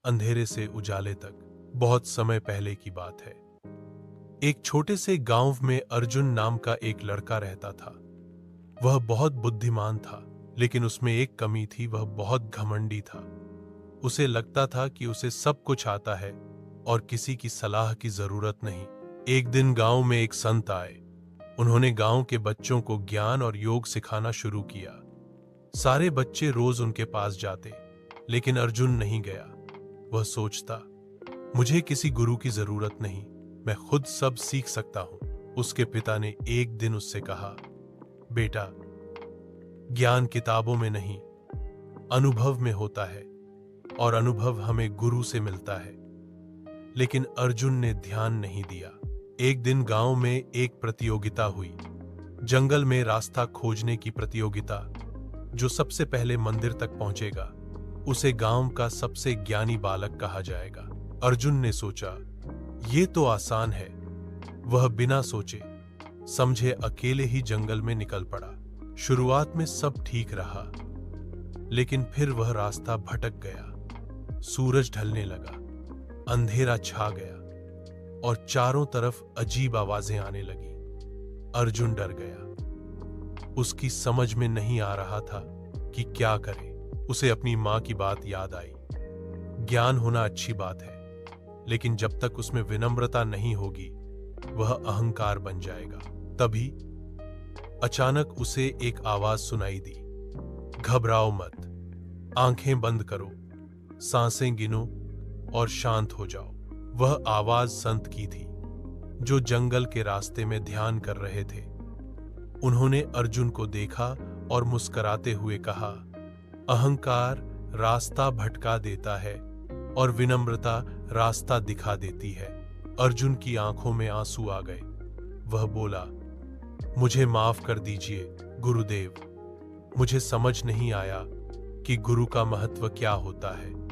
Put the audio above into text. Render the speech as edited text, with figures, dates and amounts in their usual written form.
अंधेरे से उजाले तक बहुत समय पहले की बात है। एक छोटे से गांव में अर्जुन नाम का एक लड़का रहता था। वह बहुत बुद्धिमान था, लेकिन उसमें एक कमी थी, वह बहुत घमंडी था। उसे लगता था कि उसे सब कुछ आता है और किसी की सलाह की जरूरत नहीं। एक दिन गांव में एक संत आए। उन्होंने गांव के बच्चों को ज्ञान और योग सिखाना शुरू किया। सारे बच्चे रोज उनके पास जाते, लेकिन अर्जुन नहीं गया। वह सोचता, मुझे किसी गुरु की जरूरत नहीं, मैं खुद सब सीख सकता हूं। उसके पिता ने एक दिन उससे कहा, बेटा, ज्ञान किताबों में नहीं, अनुभव में होता है, और अनुभव हमें गुरु से मिलता है। लेकिन अर्जुन ने ध्यान नहीं दिया। एक दिन गांव में एक प्रतियोगिता हुई। जंगल में रास्ता खोजने की प्रतियोगिता। जो सबसे पहले मंदिर तक पहुंचेगा, उसे गांव का सबसे ज्ञानी बालक कहा जाएगा। अर्जुन ने सोचा, ये तो आसान है। वह बिना सोचे समझे अकेले ही जंगल में निकल पड़ा। शुरुआत में सब ठीक रहा, लेकिन फिर वह रास्ता भटक गया। सूरज ढलने लगा, अंधेरा छा गया और चारों तरफ अजीब आवाजें आने लगी। अर्जुन डर गया। उसकी समझ में नहीं आ रहा था कि क्या करे। उसे अपनी मां की बात याद आई। ज्ञान होना अच्छी बात है, लेकिन जब तक उसमें विनम्रता नहीं होगी, वह अहंकार बन जाएगा। तभी अचानक उसे एक आवाज सुनाई दी, घबराओ मत, आंखें बंद करो, सांसें गिनो और शांत हो जाओ। वह आवाज संत की थी, जो जंगल के रास्ते में ध्यान कर रहे थे। उन्होंने अर्जुन को देखा और मुस्कुराते हुए कहा, अहंकार रास्ता भटका देता है और विनम्रता रास्ता दिखा देती है। अर्जुन की आंखों में आंसू आ गए। वह बोला, मुझे माफ कर दीजिए गुरुदेव, मुझे समझ नहीं आया कि गुरु का महत्व क्या होता है।